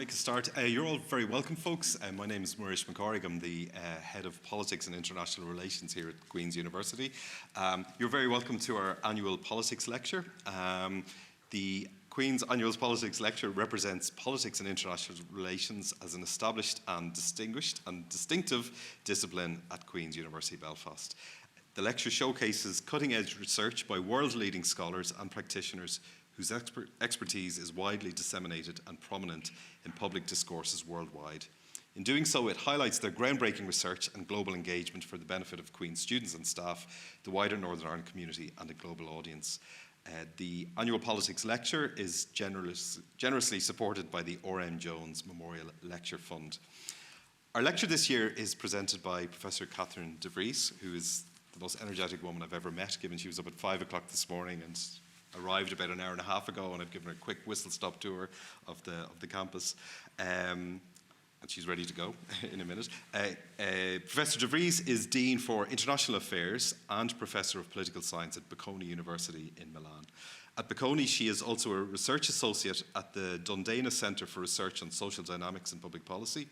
make a start. You're all very welcome, folks. My name is Maurice McCorrick. I'm the Head of Politics and International Relations here at Queen's University. You're very welcome to our annual politics lecture. The Queen's Annual Politics Lecture represents politics and international relations as an established and distinguished and distinctive discipline at Queen's University Belfast. The lecture showcases cutting-edge research by world-leading scholars and practitioners whose expertise is widely disseminated and prominent in public discourses worldwide. In doing so, it highlights their groundbreaking research and global engagement for the benefit of Queen's students and staff, the wider Northern Ireland community and a global audience. The annual politics lecture is generously supported by the R.M. Jones Memorial Lecture Fund. Our lecture this year is presented by Professor Catherine de Vries, who is the most energetic woman I've ever met, given she was up at 5 o'clock this morning and arrived about an hour and a half ago, and I've given her a quick whistle-stop tour of the campus. And she's ready to go in a minute. Professor de Vries is Dean for International Affairs and Professor of Political Science at Bocconi University in Milan. At Bocconi, she is also a research associate at the Dondena Centre for Research on Social Dynamics and Public Policy,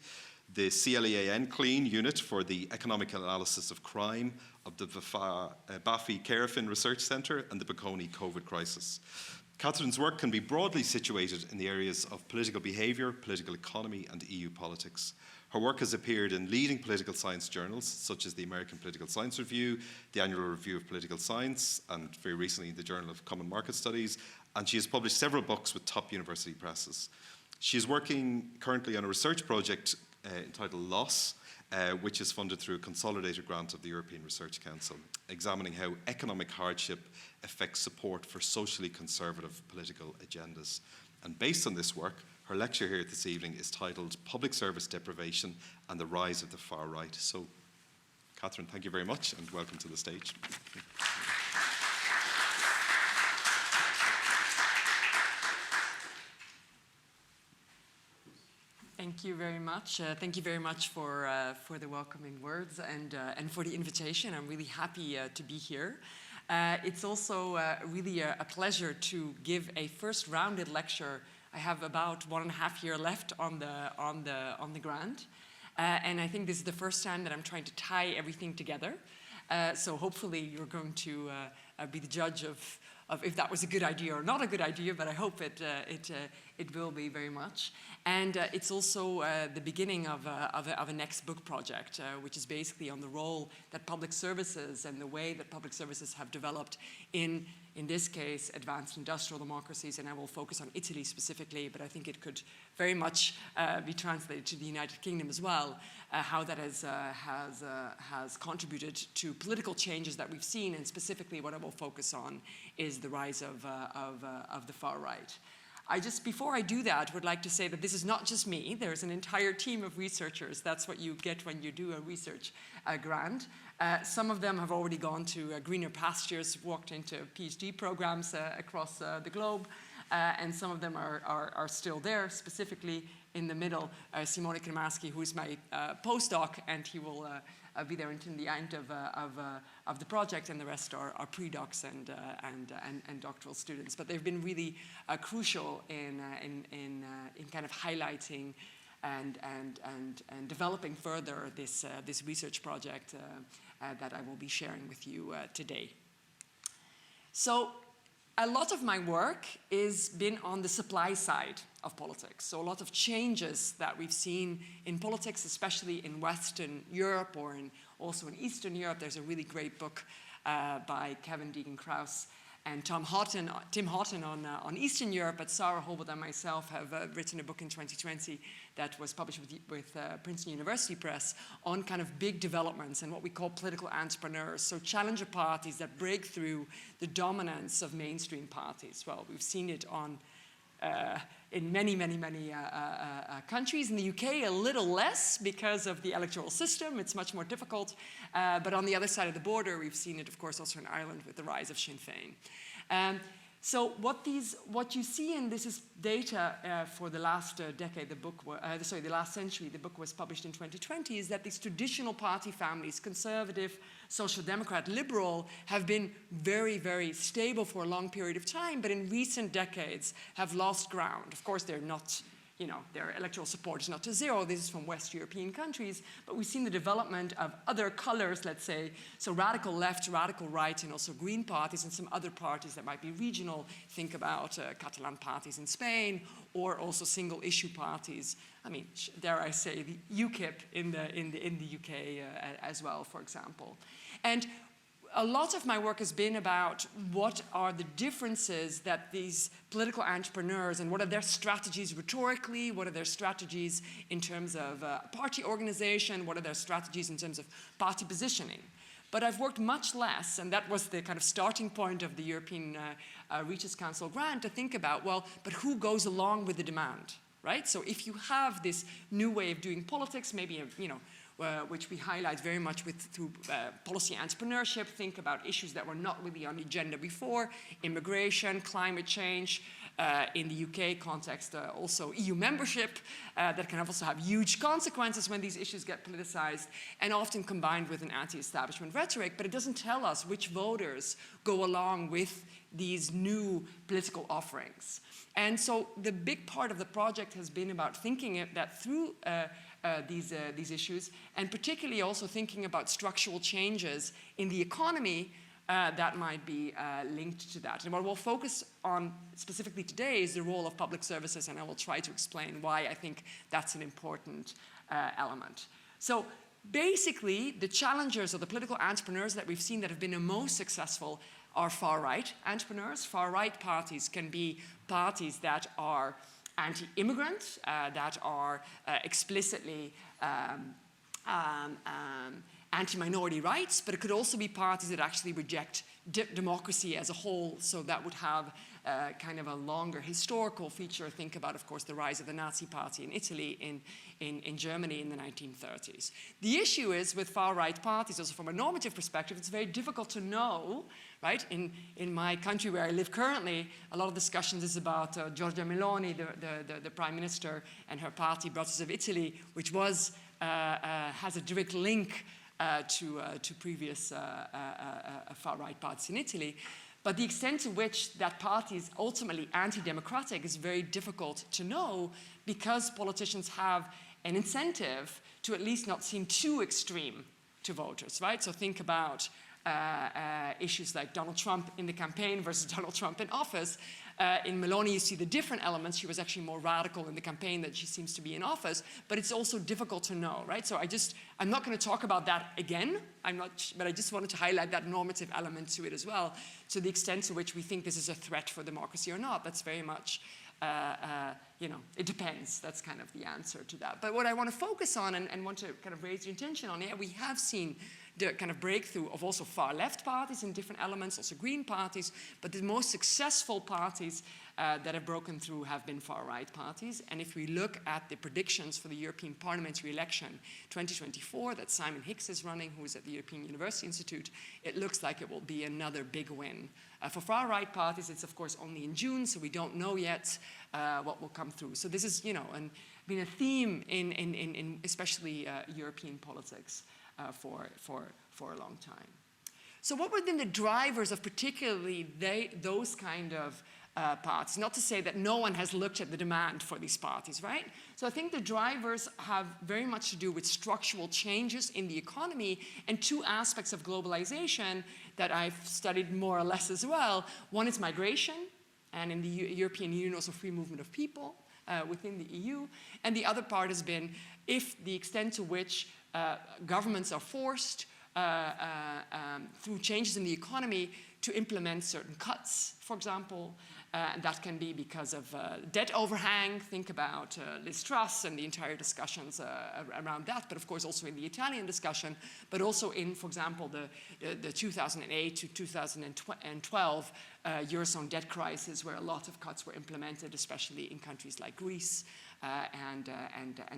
the CLEAN CLEAN unit for the economic analysis of crime of the BAFFI-CAREFIN Research Centre and the Bocconi COVID crisis. Catherine's work can be broadly situated in the areas of political behaviour, political economy and EU politics. Her work has appeared in leading political science journals such as the American Political Science Review, the Annual Review of Political Science, and very recently the Journal of Common Market Studies, and she has published several books with top university presses. She is working currently on a research project entitled LOSS, which is funded through a consolidated grant of the European Research Council, examining how economic hardship affects support for socially conservative political agendas. And based on this work, her lecture here this evening is titled Public Service Deprivation and the Rise of the Far Right. So, Catherine, thank you very much and welcome to the stage. Thank you very much. Thank you very much for the welcoming words and for the invitation. I'm really happy to be here. It's also really a pleasure to give a first rounded lecture. I have about 1.5 years left on the grant, and I think this is the first time that I'm trying to tie everything together. So hopefully you're going to be the judge of if that was a good idea or not a good idea, but I hope it will be very much. And it's also the beginning of a next book project, which is basically on the role that public services and the way that public services have developed in this case, advanced industrial democracies, and I will focus on Italy specifically, but I think it could very much be translated to the United Kingdom as well, how that has contributed to political changes that we've seen, and specifically what I will focus on is the rise of the far right. Before I do that, would like to say that this is not just me. There's an entire team of researchers. That's what you get when you do a research grant. Some of them have already gone to greener pastures, walked into PhD programs across the globe, and some of them are still there, specifically in the middle, Simone Kremarski, who is my postdoc, and he will be there until the end of the project, and the rest are pre-docs and doctoral students. But they've been really crucial in kind of highlighting and developing further this research project that I will be sharing with you today. So a lot of my work has been on the supply side of politics. So a lot of changes that we've seen in politics, especially in Western Europe or also in Eastern Europe. There's a really great book by Kevin Deegan-Krause and Tim Houghton on Eastern Europe, but Sarah Holbert and myself have written a book in 2020 that was published with Princeton University Press on kind of big developments and what we call political entrepreneurs, so challenger parties that break through the dominance of mainstream parties. Well, we've seen it in many countries. In the UK, a little less because of the electoral system. It's much more difficult. But on the other side of the border, we've seen it, of course, also in Ireland with the rise of Sinn Féin. So what you see, and this is data for the last decade, the last century, the book was published in 2020, is that these traditional party families, conservative, social democrat, liberal, have been very, very stable for a long period of time, but in recent decades have lost ground. Of course, they're not their electoral support is not to zero. This is from West European countries, but we've seen the development of other colors, let's say, so radical left, radical right, and also green parties, and some other parties that might be regional. Think about Catalan parties in Spain, or also single issue parties. I mean, dare I say, the UKIP in the UK as well, for example. And a lot of my work has been about what are the differences that these political entrepreneurs, and what are their strategies rhetorically, what are their strategies in terms of party organization, what are their strategies in terms of party positioning. But I've worked much less, and that was the kind of starting point of the European Reaches Council grant, to think about, well, but who goes along with the demand, right? So if you have this new way of doing politics, maybe, which we highlight very much through policy entrepreneurship, think about issues that were not really on the agenda before, immigration, climate change, in the UK context, also EU membership, that can also have huge consequences when these issues get politicized, and often combined with an anti-establishment rhetoric, but it doesn't tell us which voters go along with these new political offerings. And so the big part of the project has been about thinking that through these issues, and particularly also thinking about structural changes in the economy that might be linked to that. And what we'll focus on specifically today is the role of public services, and I will try to explain why I think that's an important element. So basically, the challengers or the political entrepreneurs that we've seen that have been the most successful are far-right entrepreneurs. Far-right parties can be parties that are anti-immigrant, that are explicitly anti-minority rights, but it could also be parties that actually reject democracy as a whole, so that would have kind of a longer historical feature. Think about, of course, the rise of the Nazi Party in Italy, in Germany in the 1930s. The issue is with far-right parties, also from a normative perspective, it's very difficult to know, right? In my country where I live currently, a lot of discussions is about Giorgia Meloni, the Prime Minister, and her party, Brothers of Italy, which was, has a direct link to previous far-right parties in Italy. But the extent to which that party is ultimately anti-democratic is very difficult to know, because politicians have an incentive to at least not seem too extreme to voters, right? So think about issues like Donald Trump in the campaign versus Donald Trump in office. In Meloni, you see the different elements. She was actually more radical in the campaign than she seems to be in office, but it's also difficult to know, right? So I'm not going to talk about that again, but I just wanted to highlight that normative element to it as well, to the extent to which we think this is a threat for democracy or not. That's very much, it depends. That's kind of the answer to that. But what I want to focus on and want to kind of raise your attention on, we have seen the kind of breakthrough of also far-left parties in different elements, also green parties, but the most successful parties that have broken through have been far-right parties. And if we look at the predictions for the European parliamentary election 2024 that Simon Hicks is running, who is at the European University Institute, it looks like it will be another big win. For far-right parties, it's of course only in June, so we don't know yet what will come through. So this is, been a theme in especially European politics for a long time. So what were then the drivers of particularly those kind of parties? Not to say that no one has looked at the demand for these parties, right? So I think the drivers have very much to do with structural changes in the economy and two aspects of globalization that I've studied more or less as well. One is migration, and in the European Union also free movement of people within the EU. And the other part has been if the extent to which governments are forced through changes in the economy to implement certain cuts, for example. And that can be because of debt overhang. Think about Liz Truss and the entire discussions around that, but of course also in the Italian discussion, but also in, for example, the 2008 to 2012 Eurozone debt crisis, where a lot of cuts were implemented, especially in countries like Greece and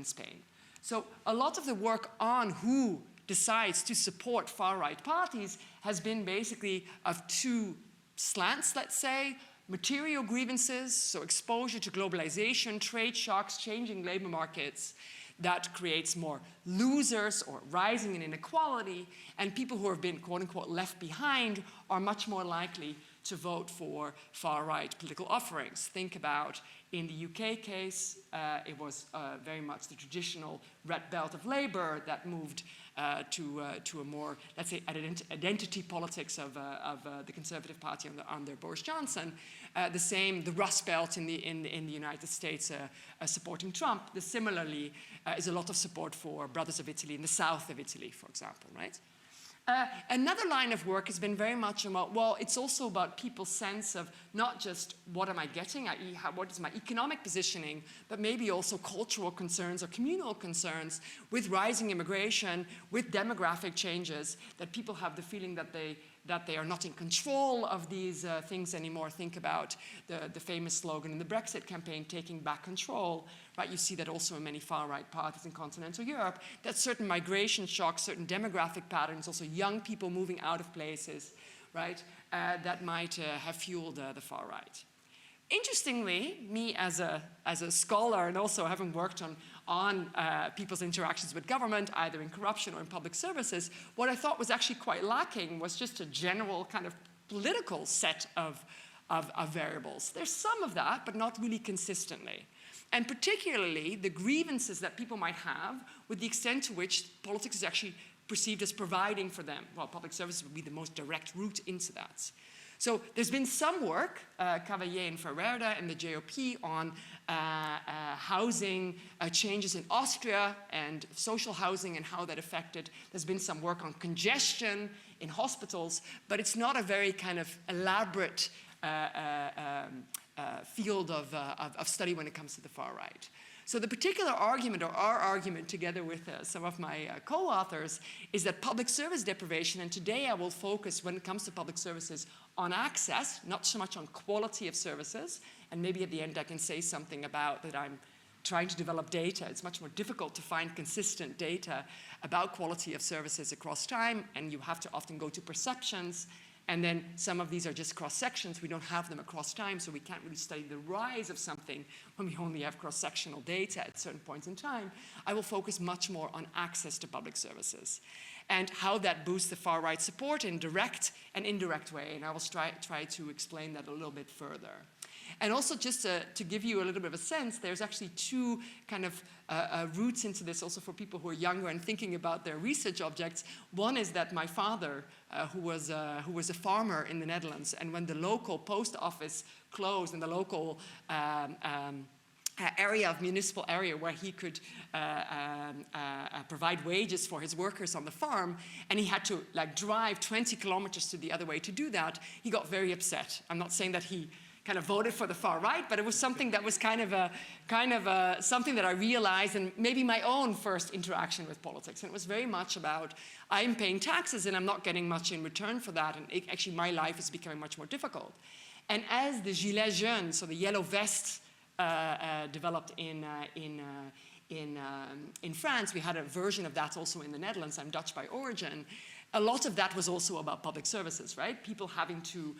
Spain. So a lot of the work on who decides to support far-right parties has been basically of two slants, let's say. Material grievances, so exposure to globalization, trade shocks, changing labor markets, that creates more losers or rising in inequality, and people who have been, quote-unquote, left behind are much more likely to vote for far-right political offerings. Think about, in the UK case, it was very much the traditional red belt of Labour that moved to a more, let's say, identity politics of the Conservative Party under Boris Johnson. The same, the Rust Belt in the United States supporting Trump. Similarly, is a lot of support for Brothers of Italy in the south of Italy, for example, right? Another line of work has been very much about, well, it's also about people's sense of not just what am I getting, i.e. what is my economic positioning, but maybe also cultural concerns or communal concerns with rising immigration, with demographic changes, that people have the feeling that they are not in control of these things anymore. Think about the famous slogan in the Brexit campaign, taking back control. Right? You see that also in many far-right parties in continental Europe, that certain migration shocks, certain demographic patterns, also young people moving out of places, right, that might have fueled the far-right. Interestingly, me as a scholar and also having worked on people's interactions with government, either in corruption or in public services, what I thought was actually quite lacking was just a general kind of political set of variables. There's some of that, but not really consistently. And particularly the grievances that people might have with the extent to which politics is actually perceived as providing for them. Well, public services would be the most direct route into that. So there's been some work, Cavalier and Ferreira and the JOP, on housing changes in Austria and social housing and how that affected. There's been some work on congestion in hospitals, but it's not a very kind of elaborate field of study when it comes to the far right. So the particular argument, or our argument together with some of my co-authors, is that public service deprivation, and today I will focus when it comes to public services on access, not so much on quality of services, and maybe at the end I can say something about that I'm trying to develop data. It's much more difficult to find consistent data about quality of services across time, and you have to often go to perceptions. And then some of these are just cross-sections. We don't have them across time, so we can't really study the rise of something when we only have cross-sectional data at certain points in time. I will focus much more on access to public services and how that boosts the far-right support in direct and indirect way. And I will try to explain that a little bit further. And also just to give you a little bit of a sense, there's actually two kind of routes into this also for people who are younger and thinking about their research objects. One is that my father, who was a farmer in the Netherlands, and when the local post office closed and the local municipal area where he could provide wages for his workers on the farm, and he had to drive 20 kilometers to the other way to do that, he got very upset. I'm not saying that he kind of voted for the far right, but it was something that was kind of something that I realized, and maybe my own first interaction with politics. And it was very much about, I'm paying taxes and I'm not getting much in return for that, and actually my life is becoming much more difficult. And as the Gilets jaunes, so the yellow vests, developed in France, we had a version of that also in the Netherlands. I'm Dutch by origin. A lot of that was also about public services, right? People having to,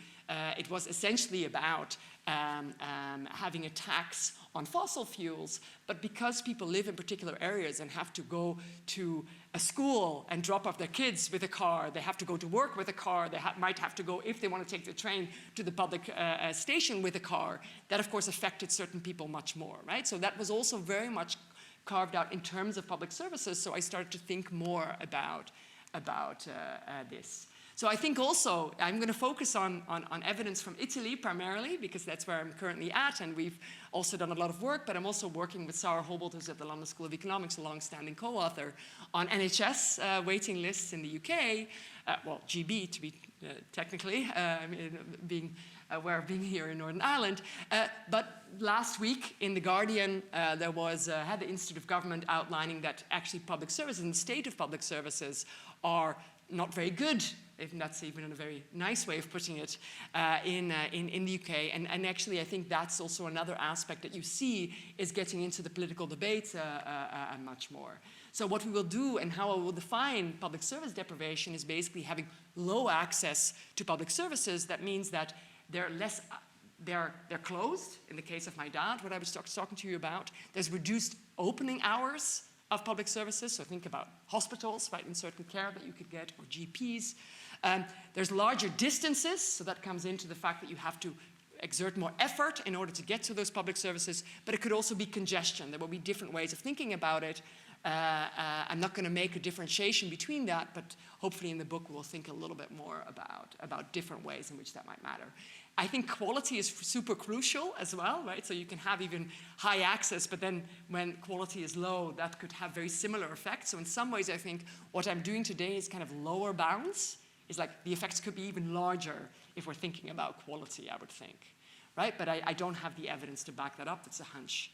it was essentially about having a tax on fossil fuels, but because people live in particular areas and have to go to a school and drop off their kids with a car, they have to go to work with a car, they might have to go, if they want to take the train, to the public station with a car, that of course affected certain people much more, right? So that was also very much carved out in terms of public services, so I started to think more about this. So I think also I'm going to focus on evidence from Italy primarily, because that's where I'm currently at, and we've also done a lot of work, but I'm also working with Sarah Hobbold, who's at the London School of Economics, a long-standing co-author, on NHS waiting lists in the UK, well, GB to be technically, being aware of being here in Northern Ireland. But last week in The Guardian, there was, had the Institute of Government outlining that actually public services and the state of public services are not very good, if that's even in a very nice way of putting it, in the UK. And actually, I think that's also another aspect that you see is getting into the political debate much more. So what we will do and how I will define public service deprivation is basically having low access to public services. That means that they're closed. In the case of my dad, what I was talking to you about, there's reduced opening hours of public services. So think about hospitals, right, in certain care that you could get, or GPs. There's larger distances, so that comes into the fact that you have to exert more effort in order to get to those public services, but it could also be congestion. There will be different ways of thinking about it. I'm not going to make a differentiation between that, but hopefully in the book we'll think a little bit more about different ways in which that might matter. I think quality is super crucial as well, right? So you can have even high access, but then when quality is low, that could have very similar effects. So in some ways, I think what I'm doing today is kind of lower bounds. It's like the effects could be even larger if we're thinking about quality, I would think, right? But I don't have the evidence to back that up. It's a hunch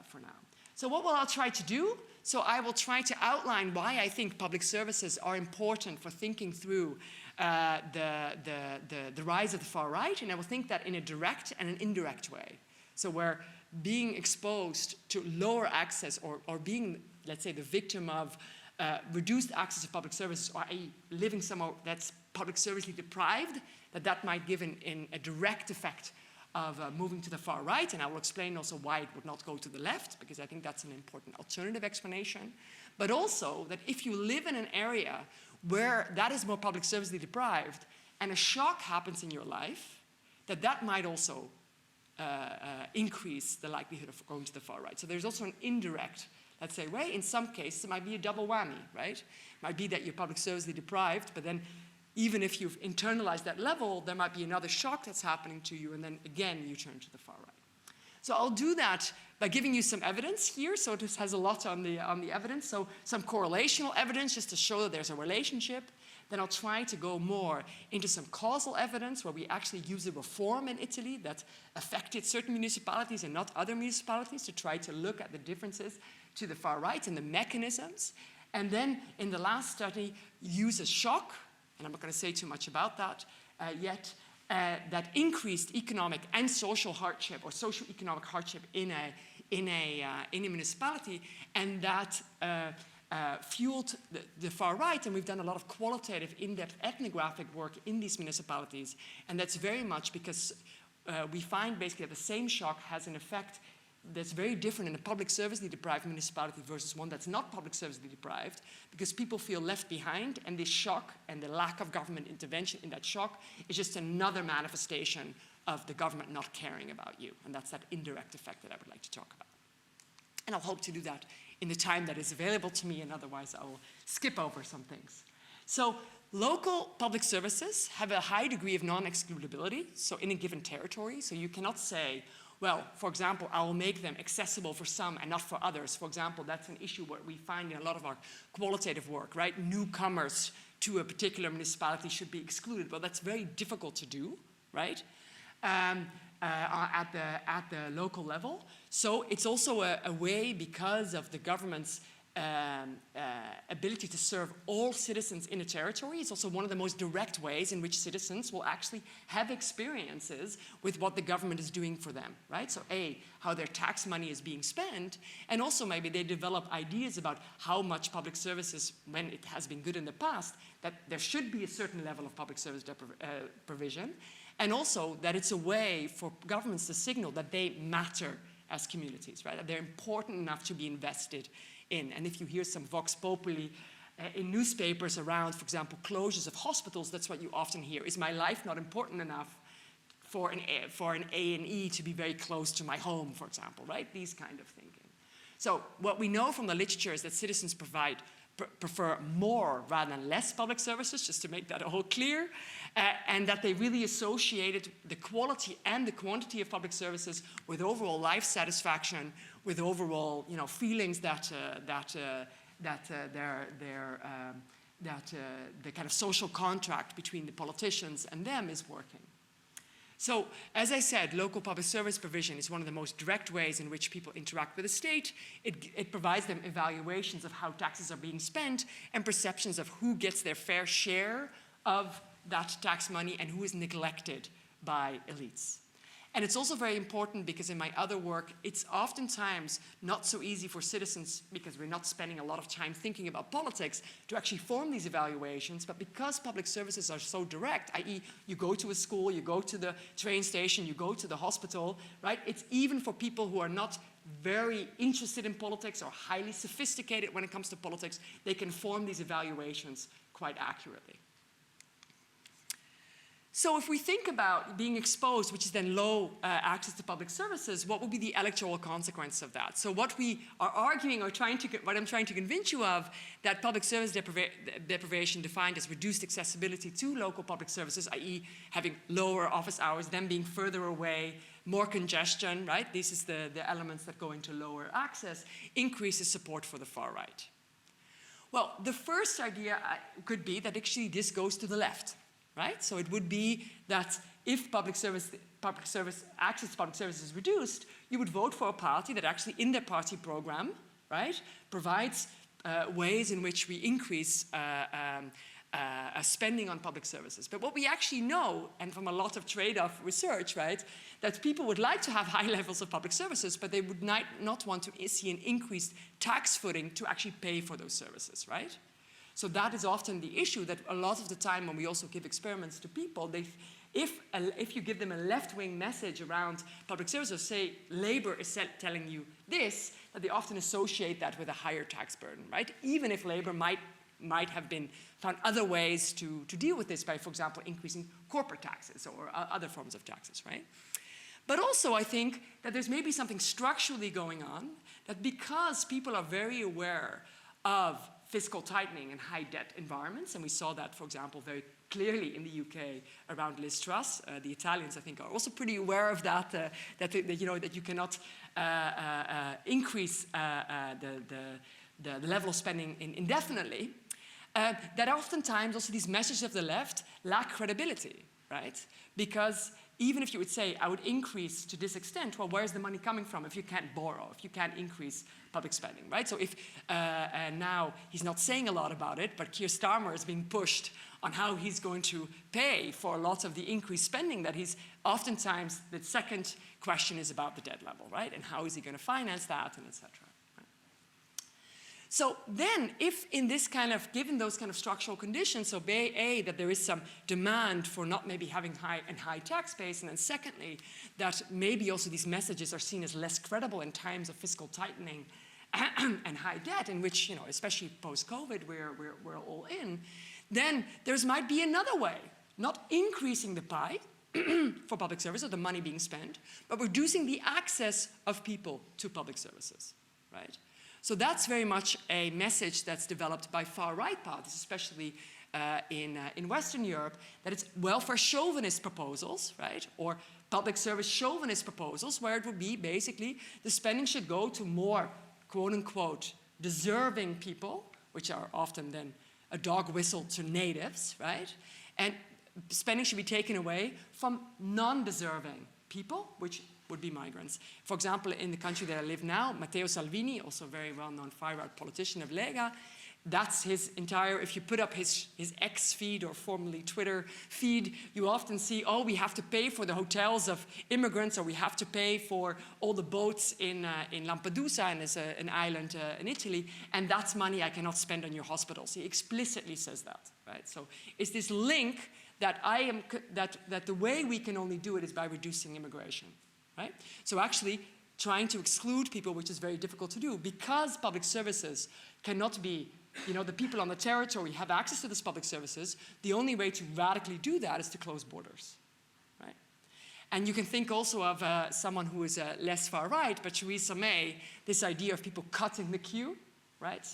for now. So what will I try to do? So I will try to outline why I think public services are important for thinking through the rise of the far right, and I will think that in a direct and an indirect way. So where being exposed to lower access or being, let's say, the victim of reduced access to public services, or living somewhere that's public servicely deprived, that might give in a direct effect of moving to the far right, and I will explain also why it would not go to the left, because I think that's an important alternative explanation. But also that if you live in an area where that is more public servicely deprived, and a shock happens in your life, that might also increase the likelihood of going to the far right. So there's also an indirect, let's say, way. In some cases, it might be a double whammy, right? It might be that you're public servicely deprived, but then even if you've internalized that level, there might be another shock that's happening to you, and then again, you turn to the far right. So I'll do that by giving you some evidence here. So this has a lot on the evidence. So some correlational evidence just to show that there's a relationship. Then I'll try to go more into some causal evidence where we actually use a reform in Italy that affected certain municipalities and not other municipalities, to try to look at the differences to the far right and the mechanisms. And then in the last study, use a shock, and I'm not going to say too much about that yet, that increased economic and social hardship, or socio-economic hardship in a municipality, and that fueled the far right. And we've done a lot of qualitative, in-depth ethnographic work in these municipalities, and that's very much because we find basically that the same shock has an effect that's very different in a public servicely deprived municipality versus one that's not public servicely deprived, because people feel left behind, and this shock and the lack of government intervention in that shock is just another manifestation of the government not caring about you. And that's that indirect effect that I would like to talk about. And I'll hope to do that in the time that is available to me, and otherwise I will skip over some things. So local public services have a high degree of non-excludability, so in a given territory. So you cannot say, well, for example, I will make them accessible for some and not for others. For example, that's an issue what we find in a lot of our qualitative work, right? Newcomers to a particular municipality should be excluded. Well, that's very difficult to do, right? At the local level. So it's also a way, because of the government's ability to serve all citizens in a territory. It's also one of the most direct ways in which citizens will actually have experiences with what the government is doing for them, right? So how their tax money is being spent, and also maybe they develop ideas about how much public services, when it has been good in the past, that there should be a certain level of public service provision, and also that it's a way for governments to signal that they matter as communities, right? That they're important enough to be invested in. And if you hear some vox populi in newspapers around, for example, closures of hospitals, that's what you often hear. Is my life not important enough for an A&E to be very close to my home, for example, right? These kind of thinking. So what we know from the literature is that citizens prefer more rather than less public services, just to make that all clear, and that they really associated the quality and the quantity of public services with overall life satisfaction, with overall, feelings that the kind of social contract between the politicians and them is working. So, as I said, local public service provision is one of the most direct ways in which people interact with the state. It provides them evaluations of how taxes are being spent and perceptions of who gets their fair share of that tax money and who is neglected by elites. And it's also very important because in my other work, it's oftentimes not so easy for citizens, because we're not spending a lot of time thinking about politics, to actually form these evaluations. But because public services are so direct, i.e. you go to a school, you go to the train station, you go to the hospital, right? It's even for people who are not very interested in politics or highly sophisticated when it comes to politics, they can form these evaluations quite accurately. So if we think about being exposed, which is then low access to public services, what would be the electoral consequence of that? So what we are arguing or what I'm trying to convince you of, that public service deprivation defined as reduced accessibility to local public services, i.e. having lower office hours, them being further away, more congestion, right? These is the elements that go into lower access, increases support for the far right. Well, the first idea could be that actually this goes to the left. Right? So it would be that if access to public service is reduced, you would vote for a party that actually in their party program, right, provides ways in which we increase spending on public services. But what we actually know, and from a lot of trade-off research, right, that people would like to have high levels of public services, but they would not want to see an increased tax footing to actually pay for those services, right? So that is often the issue, that a lot of the time when we also give experiments to people, if you give them a left-wing message around public services, say labor is telling you this, that they often associate that with a higher tax burden, right? Even if labor might have been found other ways to deal with this by, for example, increasing corporate taxes or other forms of taxes, right? But also I think that there's maybe something structurally going on, that because people are very aware of fiscal tightening and high debt environments, and we saw that, for example, very clearly in the UK around Liz Truss. The Italians, I think, are also pretty aware of that, that you cannot increase the level of spending indefinitely. That oftentimes also these messages of the left lack credibility, right? Because even if you would say, I would increase to this extent, well, where's the money coming from if you can't borrow, if you can't increase public spending, right? So if, and now he's not saying a lot about it, but Keir Starmer is being pushed on how he's going to pay for lots of the increased spending that he's, oftentimes, the second question is about the debt level, right? And how is he going to finance that, and et cetera. So then, if in this kind of, given those kind of structural conditions, so A, that there is some demand for not maybe having high tax base, and then secondly, that maybe also these messages are seen as less credible in times of fiscal tightening and high debt, in which, especially post-COVID, we're all in, then there might be another way, not increasing the pie for public service, or the money being spent, but reducing the access of people to public services, right? So that's very much a message that's developed by far-right parties, especially in Western Europe, that it's welfare chauvinist proposals, right, or public service chauvinist proposals, where it would be basically the spending should go to more, quote-unquote, deserving people, which are often then a dog whistle to natives, right, and spending should be taken away from non-deserving people, which would be migrants. For example, in the country that I live now, Matteo Salvini, also a very well-known far-right politician of Lega, that's his entire, if you put up his X feed, or formerly Twitter feed, you often see, oh, we have to pay for the hotels of immigrants, or we have to pay for all the boats in Lampedusa, and it's an island in Italy, and that's money I cannot spend on your hospitals. He explicitly says that, right? So it's this link that that the way we can only do it is by reducing immigration. Right? So actually trying to exclude people, which is very difficult to do, because public services cannot be, the people on the territory have access to these public services. The only way to radically do that is to close borders, right? And you can think also of someone who is less far right, but Theresa May, this idea of people cutting the queue, right?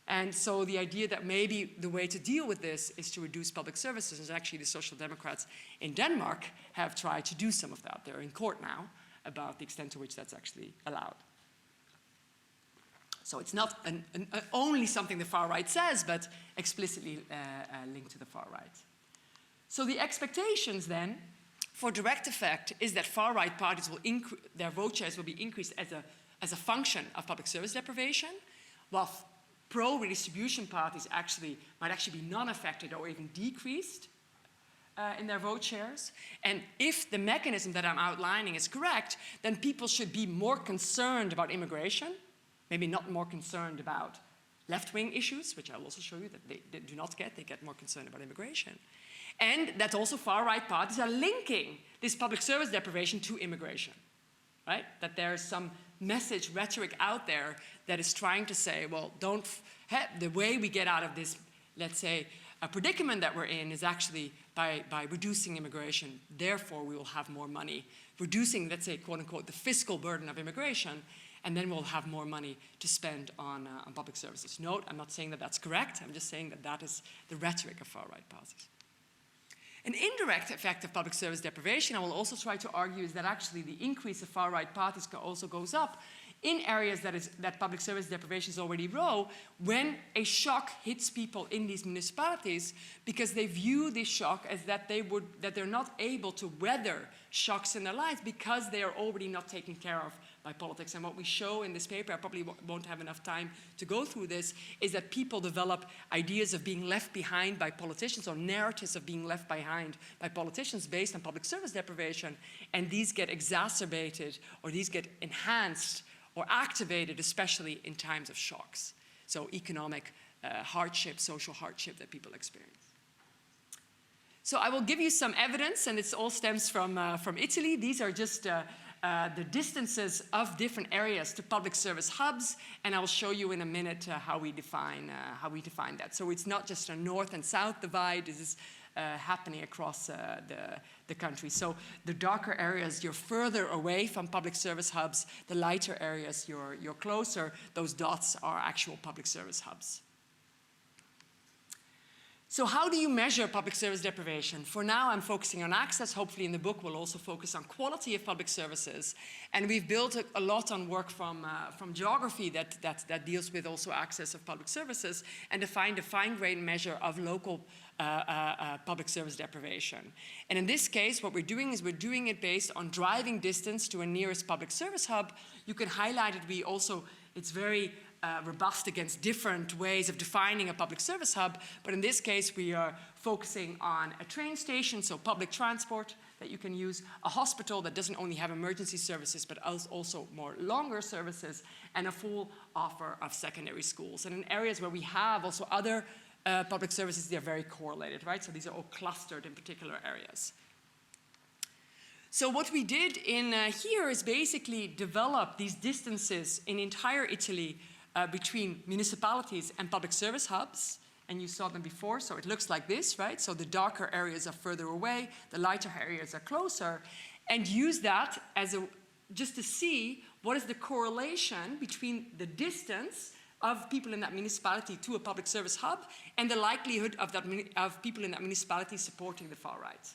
And so the idea that maybe the way to deal with this is to reduce public services, and actually the Social Democrats in Denmark have tried to do some of that. They're in court now about the extent to which that's actually allowed. So it's not only something the far right says, but explicitly linked to the far right. So the expectations then for direct effect is that far right parties will their vote shares will be increased as a function of public service deprivation, while pro-redistribution parties might actually be non-affected or even decreased in their vote shares. And if the mechanism that I'm outlining is correct, then people should be more concerned about immigration, maybe not more concerned about left-wing issues, which I will also show you that they do not get. They get more concerned about immigration. And that also far-right parties are linking this public service deprivation to immigration, right? That there is some message, rhetoric out there that is trying to say, well, the way we get out of this, let's say, a predicament that we're in is actually by reducing immigration. Therefore, we will have more money. Reducing, let's say, quote unquote, the fiscal burden of immigration, and then we'll have more money to spend on public services. Note, I'm not saying that that's correct. I'm just saying that that is the rhetoric of far-right policies. An indirect effect of public service deprivation, I will also try to argue, is that actually the increase of far-right parties also goes up in areas that public service deprivation is already low when a shock hits people in these municipalities, because they view this shock as that they're not able to weather shocks in their lives because they are already not taken care of by politics. And what we show in this paper, I probably won't have enough time to go through this, is that people develop ideas of being left behind by politicians, or narratives of being left behind by politicians based on public service deprivation, and these get exacerbated, or these get enhanced or activated, especially in times of shocks. So economic hardship, social hardship that people experience. So I will give you some evidence, and it all stems from Italy. These are just the distances of different areas to public service hubs, and I will show you in a minute how we define that. So it's not just a north and south divide. This is happening across the country. So the darker areas, you're further away from public service hubs. The lighter areas, you're closer. Those dots are actual public service hubs. So how do you measure public service deprivation? For now, I'm focusing on access. Hopefully in the book, we'll also focus on quality of public services. And we've built a lot on work from geography that deals with also access of public services, and defined a fine-grained measure of local public service deprivation. And in this case, what we're doing is we're doing it based on driving distance to a nearest public service hub. You can highlight it. It's very robust against different ways of defining a public service hub, but in this case we are focusing on a train station, so public transport that you can use, a hospital that doesn't only have emergency services but also more longer services, and a full offer of secondary schools. And in areas where we have also other public services, they're very correlated, right? So these are all clustered in particular areas. So what we did in here is basically develop these distances in entire Italy between municipalities and public service hubs, and you saw them before, so it looks like this, right? So the darker areas are further away, the lighter areas are closer, and use that as just to see what is the correlation between the distance of people in that municipality to a public service hub and the likelihood of people in that municipality supporting the far right.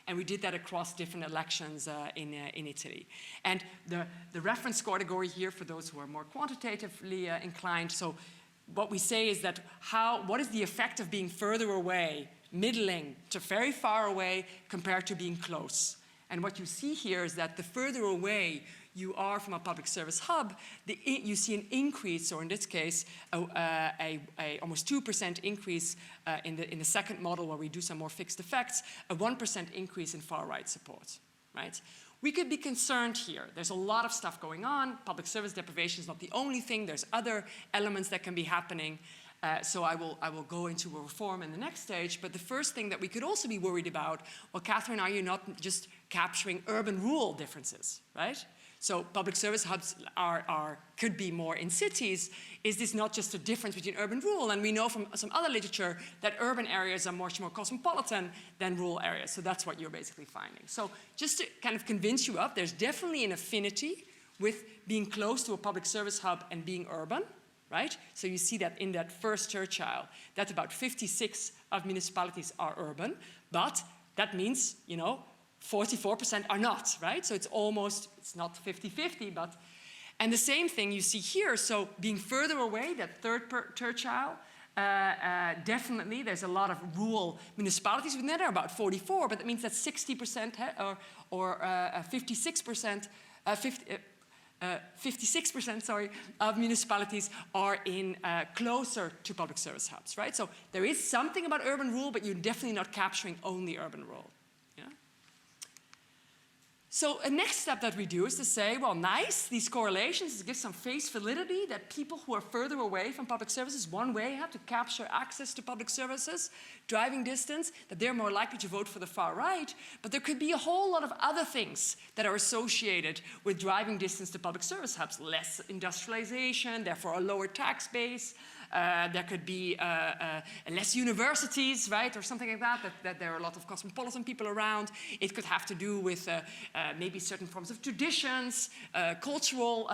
And we did that across different elections in Italy. And the reference category here, for those who are more quantitatively inclined, so what we say is that what is the effect of being further away, middling to very far away, compared to being close? And what you see here is that the further away you are from a public service hub, you see an increase, or in this case, almost 2% increase in the second model, where we do some more fixed effects, a 1% increase in far-right support, right? We could be concerned here. There's a lot of stuff going on. Public service deprivation is not the only thing. There's other elements that can be happening. So I will go into a reform in the next stage. But the first thing that we could also be worried about, well, Catherine, are you not just capturing urban-rural differences, right? So public service hubs could be more in cities. Is this not just a difference between urban and rural? And we know from some other literature that urban areas are much more cosmopolitan than rural areas. So that's what you're basically finding. So just to kind of convince you of, there's definitely an affinity with being close to a public service hub and being urban, right? So you see that in that first tertile, that about 56 of municipalities are urban, but that means, 44% are not, right? So it's not 50-50, but, and the same thing you see here. So being further away, that third tertile, definitely there's a lot of rural municipalities within there, about 44, but that means that 60% or 56%, 56% of municipalities are in closer to public service hubs, right? So there is something about urban-rural, but you're definitely not capturing only urban-rural. So a next step that we do is to say, well, nice, these correlations give some face validity that people who are further away from public services, one way to capture access to public services, driving distance, that they're more likely to vote for the far right. But there could be a whole lot of other things that are associated with driving distance to public service hubs. Less industrialization, therefore a lower tax base, There could be less universities, right, or something like that, that there are a lot of cosmopolitan people around. It could have to do with maybe certain forms of traditions, cultural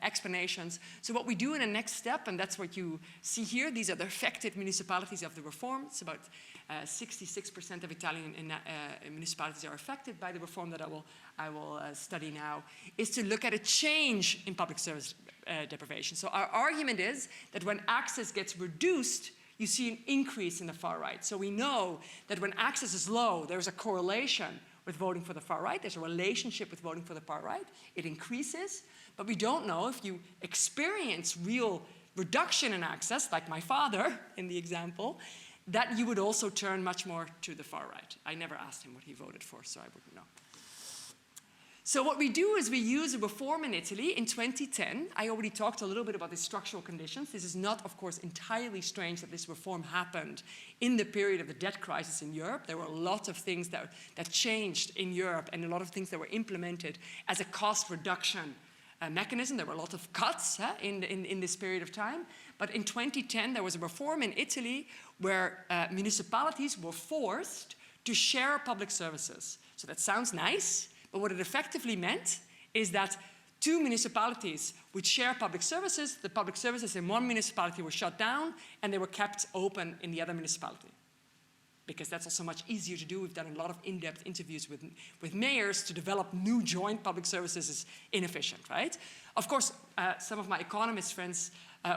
explanations. So what we do in the next step, and that's what you see here, these are the affected municipalities of the reform. It's about 66% of Italian municipalities are affected by the reform that I will study now, is to look at a change in public service deprivation. So our argument is that when access gets reduced, you see an increase in the far right. So we know that when access is low, there's a correlation with voting for the far right. There's a relationship with voting for the far right. It increases, but we don't know if you experience real reduction in access, like my father in the example, that you would also turn much more to the far right. I never asked him what he voted for, so I wouldn't know. So what we do is we use a reform in Italy in 2010. I already talked a little bit about the structural conditions. This is not, of course, entirely strange that this reform happened in the period of the debt crisis in Europe. There were a lot of things that changed in Europe and a lot of things that were implemented as a cost reduction mechanism. There were a lot of cuts in this period of time. But in 2010, there was a reform in Italy where municipalities were forced to share public services. So that sounds nice, but what it effectively meant is that two municipalities would share public services. The public services in one municipality were shut down, and they were kept open in the other municipality, because that's also much easier to do. We've done a lot of in-depth interviews with mayors. To develop new joint public services is inefficient, right? Of course, some of my economist friends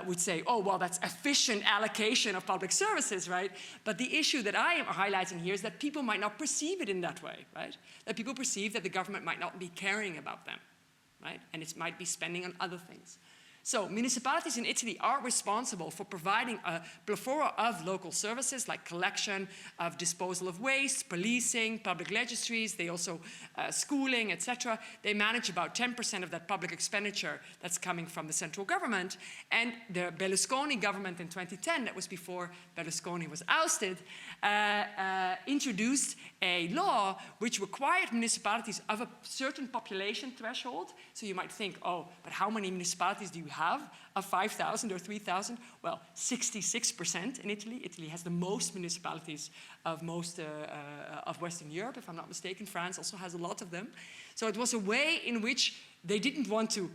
would say, oh, well, that's efficient allocation of public services, right? But the issue that I am highlighting here is that people might not perceive it in that way, right? That people perceive that the government might not be caring about them, right? And it might be spending on other things. So municipalities in Italy are responsible for providing a plethora of local services like collection of disposal of waste, policing, public registries, they also schooling, etc. They manage about 10% of that public expenditure that's coming from the central government. And the Berlusconi government in 2010, that was before Berlusconi was ousted, introduced a law which required municipalities of a certain population threshold. So you might think, oh, but how many municipalities do you have of 5,000 or 3,000? Well, 66% in Italy. Italy has the most municipalities of most of Western Europe, if I'm not mistaken. France also has a lot of them. So it was a way in which they didn't want to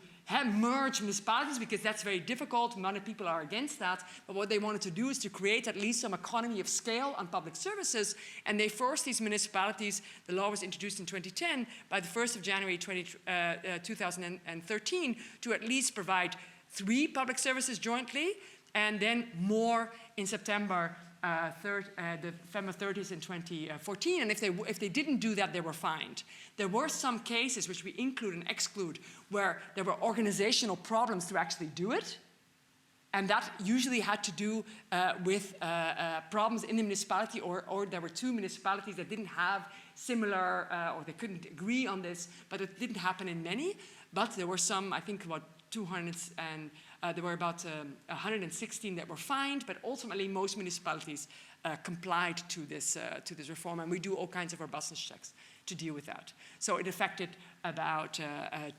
merge municipalities because that's very difficult. Many people are against that. But what they wanted to do is to create at least some economy of scale on public services. And they forced these municipalities, the law was introduced in 2010, by the 1st of January 2013, to at least provide 3 public services jointly, and then more in September 30th in 2014, and if they didn't do that, they were fined. There were some cases, which we include and exclude, where there were organizational problems to actually do it, and that usually had to do with problems in the municipality, or there were 2 municipalities that didn't have similar, or they couldn't agree on this, but it didn't happen in many. But there were some, I think about 200, and there were about 116 that were fined, but ultimately most municipalities complied to this reform, and we do all kinds of robustness checks to deal with that. So it affected about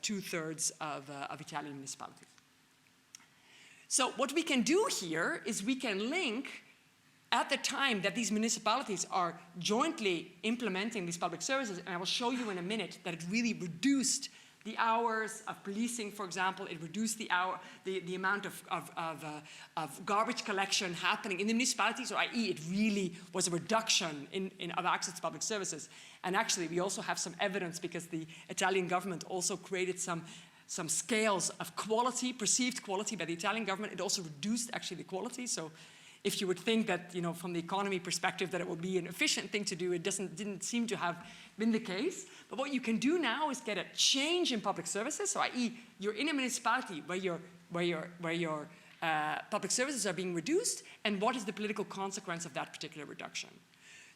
2/3 of Italian municipalities. So what we can do here is we can link, at the time that these municipalities are jointly implementing these public services, and I will show you in a minute that it really reduced the hours of policing, for example. It reduced the amount of garbage collection happening in the municipalities, or i.e. it really was a reduction of access to public services. And actually, we also have some evidence, because the Italian government also created some scales of quality, perceived quality by the Italian government. It also reduced actually the quality. So if you would think that, from the economy perspective, that it would be an efficient thing to do, it didn't seem to have been the case. But what you can do now is get a change in public services. So, i.e., you're in a municipality where your public services are being reduced, and what is the political consequence of that particular reduction?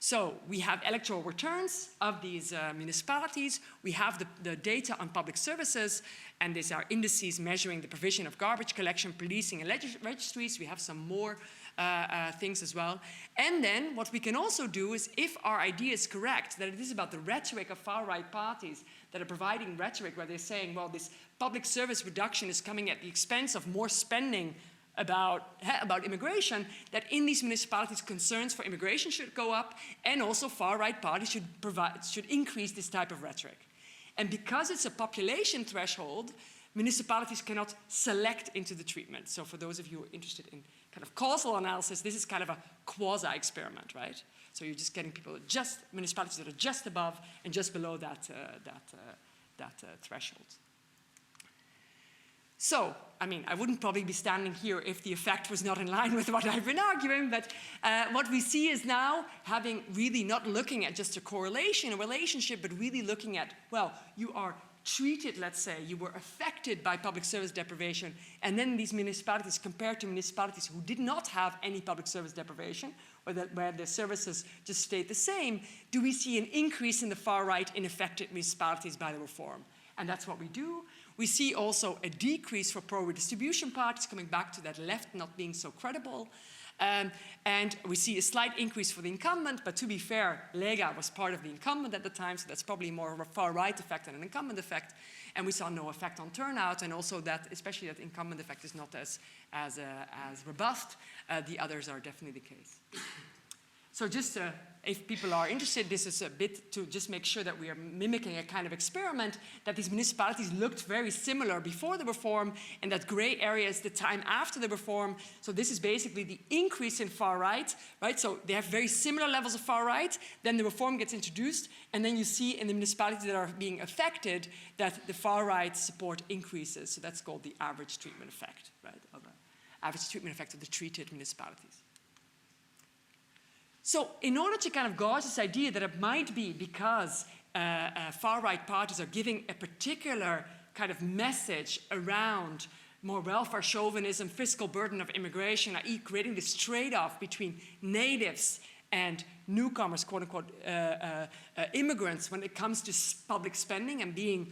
So we have electoral returns of these municipalities. We have the data on public services, and these are indices measuring the provision of garbage collection, policing, and registries. We have some more things as well. And then what we can also do is, if our idea is correct, that it is about the rhetoric of far-right parties that are providing rhetoric where they're saying, well, this public service reduction is coming at the expense of more spending about immigration, that in these municipalities concerns for immigration should go up, and also far-right parties should increase this type of rhetoric. And because it's a population threshold, municipalities cannot select into the treatment. So for those of you who are interested in kind of causal analysis, this is kind of a quasi-experiment, right? So you're just getting people municipalities that are just above and just below that threshold. So, I mean, I wouldn't probably be standing here if the effect was not in line with what I've been arguing, but what we see is now having really not looking at just a correlation, a relationship, but really looking at, well, you are treated, let's say, you were affected by public service deprivation, and then these municipalities compared to municipalities who did not have any public service deprivation, or where the services just stayed the same, do we see an increase in the far right in affected municipalities by the reform? And that's what we do. We see also a decrease for pro-redistribution parties, coming back to that left not being so credible. And we see a slight increase for the incumbent, but to be fair, Lega was part of the incumbent at the time, so that's probably more of a far-right effect than an incumbent effect. And we saw no effect on turnout, and also that, especially that incumbent effect is not as robust. The others are definitely the case. So just if people are interested, this is a bit to just make sure that we are mimicking a kind of experiment, that these municipalities looked very similar before the reform, and that gray area is the time after the reform. So this is basically the increase in far right, right? So they have very similar levels of far right, then the reform gets introduced, and then you see in the municipalities that are being affected that the far right support increases. So that's called the average treatment effect, right? Average treatment effect of the treated municipalities. So in order to kind of gauge this idea that it might be because far-right parties are giving a particular kind of message around more welfare chauvinism, fiscal burden of immigration, i.e. creating this trade-off between natives and newcomers, quote-unquote, immigrants when it comes to public spending and being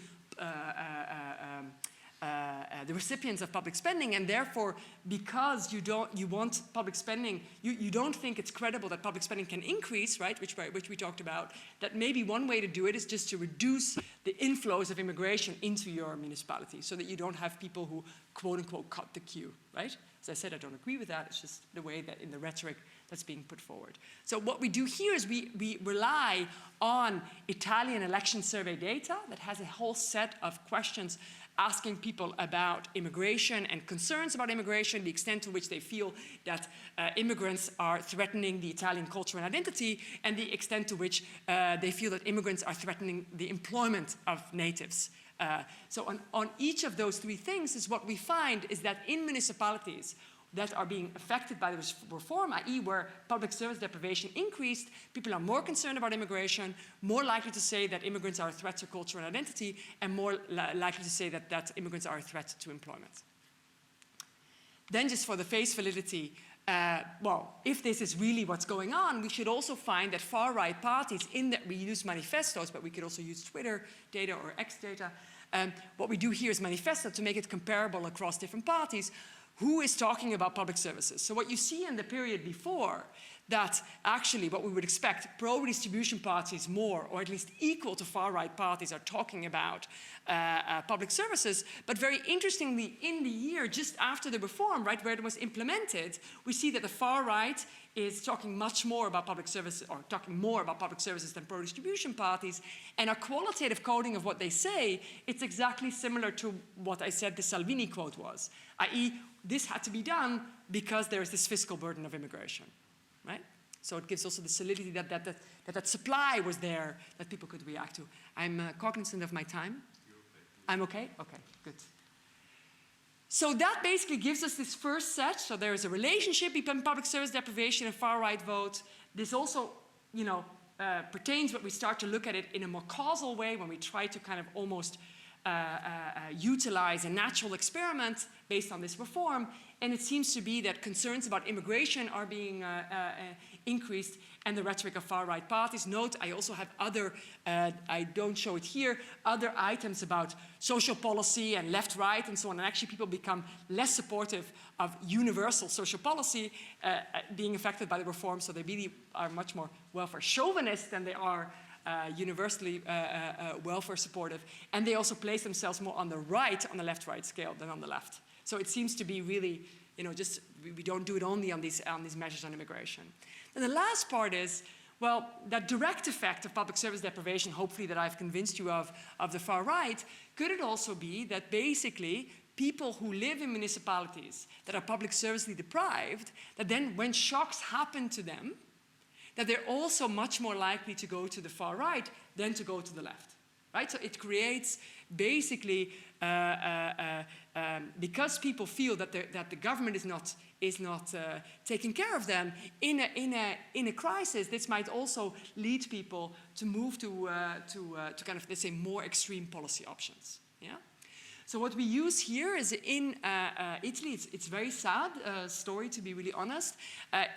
the recipients of public spending, and therefore, because you want public spending, you don't think it's credible that public spending can increase, right? Which we talked about. That maybe one way to do it is just to reduce the inflows of immigration into your municipality, so that you don't have people who quote unquote cut the queue, right? As I said, I don't agree with that. It's just the way that in the rhetoric that's being put forward. So what we do here is we rely on Italian election survey data that has a whole set of questions asking people about immigration and concerns about immigration, the extent to which they feel that immigrants are threatening the Italian culture and identity, and the extent to which they feel that immigrants are threatening the employment of natives. So on each of those three things is what we find is that in municipalities that are being affected by the reform, i.e. where public service deprivation increased, people are more concerned about immigration, more likely to say that immigrants are a threat to culture and identity, and more likely to say that immigrants are a threat to employment. Then just for the face validity, well, if this is really what's going on, we should also find that far-right parties, in that we use manifestos, but we could also use Twitter data or X data. What we do here is manifesto to make it comparable across different parties. Who is talking about public services? So what you see in the period before, that actually what we would expect, pro-redistribution parties more, or at least equal to far-right parties, are talking about public services. But very interestingly, in the year just after the reform, right, where it was implemented, we see that the far-right is talking much more about public services, or talking more about public services than pro-distribution parties. And a qualitative coding of what they say, it's exactly similar to what I said the Salvini quote was, i.e. this had to be done because there is this fiscal burden of immigration, right? So it gives also the solidity that supply was there that people could react to. I'm cognizant of my time. You're okay. I'm okay? Okay, good. So that basically gives us this first set. So there is a relationship between public service deprivation and far-right vote. This also, you know, pertains when we start to look at it in a more causal way, when we try to kind of almost utilize a natural experiment based on this reform. And it seems to be that concerns about immigration are being increased, and the rhetoric of far-right parties. Note, I also have other, I don't show it here, other items about social policy and left-right and so on. And actually people become less supportive of universal social policy being affected by the reform. So they really are much more welfare chauvinist than they are universally welfare supportive. And they also place themselves more on the right, on the left-right scale than on the left. So it seems to be really, just we don't do it only on these measures on immigration. And the last part is, well, that direct effect of public service deprivation, hopefully that I've convinced you of the far right, could it also be that basically people who live in municipalities that are public servicely deprived, that then when shocks happen to them, that they're also much more likely to go to the far right than to go to the left, right? So it creates basically, because people feel that the government is not taking care of them in a crisis, this might also lead people to move to kind of, let's say, more extreme policy options, yeah? So what we use here is in Italy, it's a very sad story, to be really honest.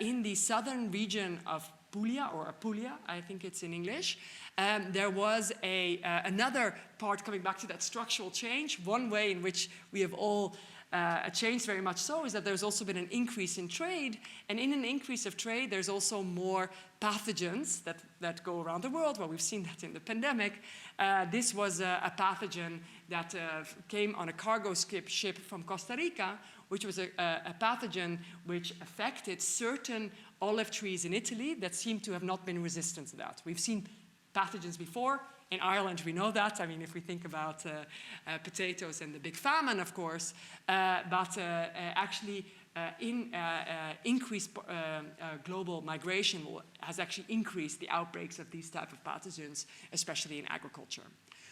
In the southern region of Puglia, or Apulia, I think it's in English, there was another part coming back to that structural change. One way in which we have all changed very much so is that there's also been an increase in trade, and in an increase of trade there's also more pathogens that go around the world. Well, we've seen that in the pandemic. This was a pathogen that came on a cargo ship from Costa Rica, which was a pathogen which affected certain olive trees in Italy that seem to have not been resistant to that. We've seen pathogens before. In Ireland, we know that. I mean, if we think about potatoes and the big famine, of course, but actually increased global migration has actually increased the outbreaks of these type of pathogens, especially in agriculture.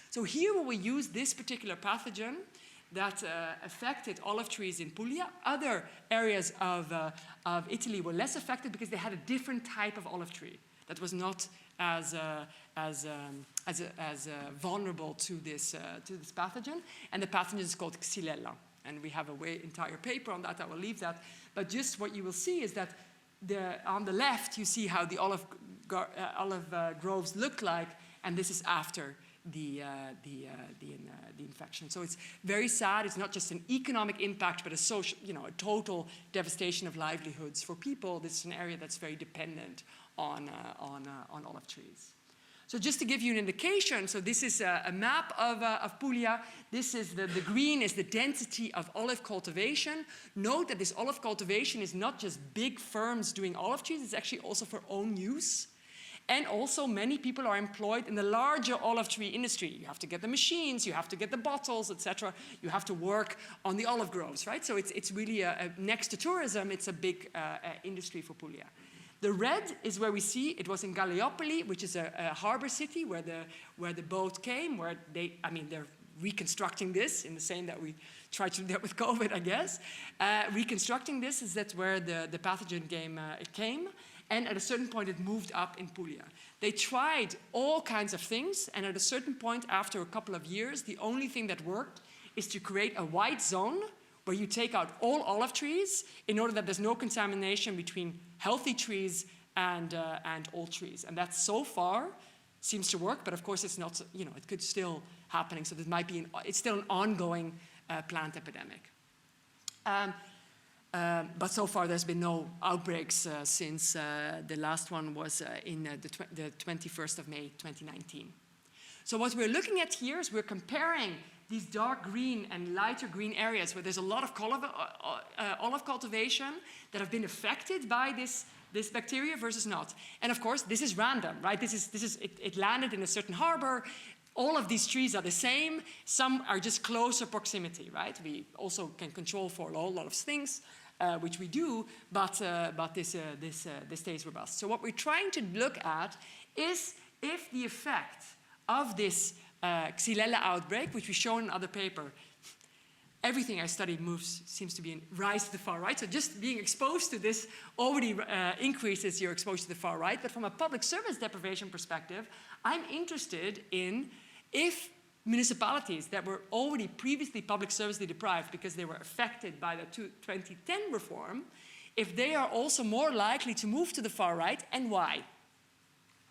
So here we use this particular pathogen that affected olive trees in Puglia. Other areas of Italy were less affected because they had a different type of olive tree that was not as vulnerable to this pathogen. And the pathogen is called Xylella. And we have an entire paper on that. I will leave that. But just what you will see is that on the left, you see how the olive groves look like. And this is after the infection. So it's very sad. It's not just an economic impact, but a social, a total devastation of livelihoods for people. This is an area that's very dependent on olive trees. So just to give you an indication, so this is a map of Puglia. This is the green is the density of olive cultivation. Note that this olive cultivation is not just big firms doing olive trees, it's actually also for own use. And also many people are employed in the larger olive tree industry. You have to get the machines, you have to get the bottles, etc. You have to work on the olive groves, right? So it's really next to tourism, it's a big industry for Puglia. The red is where we see, it was in Gallipoli, which is a harbor city where the boat came, where they're reconstructing this in the same that we tried to do that with COVID, I guess. Reconstructing this is that where the pathogen came. And at a certain point, it moved up in Puglia. They tried all kinds of things, and at a certain point, after a couple of years, the only thing that worked is to create a white zone where you take out all olive trees in order that there's no contamination between healthy trees and old trees. And that so far seems to work, but of course it's not, it could still happening. So it's still an ongoing plant epidemic. But so far there's been no outbreaks since the last one was in the 21st of May 2019. So what we're looking at here is we're comparing these dark green and lighter green areas where there's a lot of olive cultivation that have been affected by this bacteria versus not. And of course, this is random, right? It landed in a certain harbor. All of these trees are the same. Some are just closer proximity, right? We also can control for a lot of things, which we do, but this stays robust. So what we're trying to look at is if the effect of this Xylella outbreak, which we show in another paper, everything I studied seems to be in rise to the far right. So just being exposed to this already increases your exposure to the far right. But from a public service deprivation perspective, I'm interested in if municipalities that were already previously public servicely deprived because they were affected by the 2010 reform, if they are also more likely to move to the far right, and why,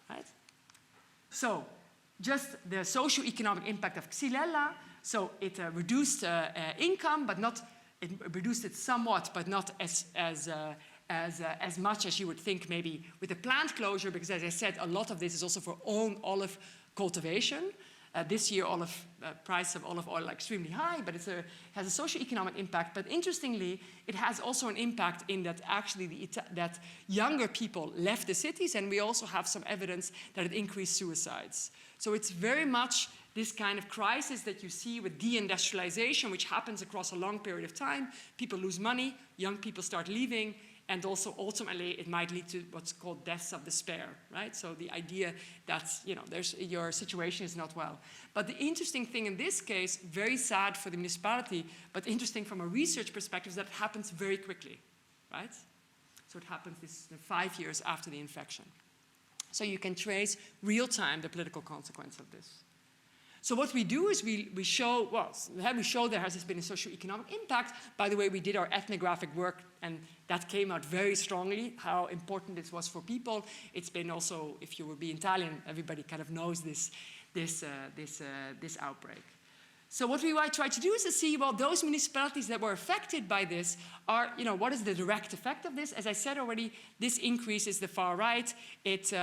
right? So just the socio-economic impact of Xylella. So it reduced income, but it reduced it somewhat, but not as much as you would think maybe with the plant closure, because as I said, a lot of this is also for own olive cultivation. This year, price of olive oil extremely high, but it has a socio-economic impact. But interestingly, it has also an impact in that actually that younger people left the cities, and we also have some evidence that it increased suicides. So it's very much this kind of crisis that you see with deindustrialization, which happens across a long period of time. People lose money, young people start leaving, and also ultimately it might lead to what's called deaths of despair, right? So the idea that, you know, your situation is not well. But the interesting thing in this case, very sad for the municipality, but interesting from a research perspective, is that it happens very quickly, right? So it happens 5 years after the infection. So you can trace real-time the political consequence of this. So what we do is we show, there has been a socio-economic impact. By the way, we did our ethnographic work, and that came out very strongly, how important this was for people. It's been also, if you will be Italian, everybody kind of knows this outbreak. So what we try to do is to see, well, those municipalities that were affected by this are, you know, what is the direct effect of this? As I said already, this increases the far right, it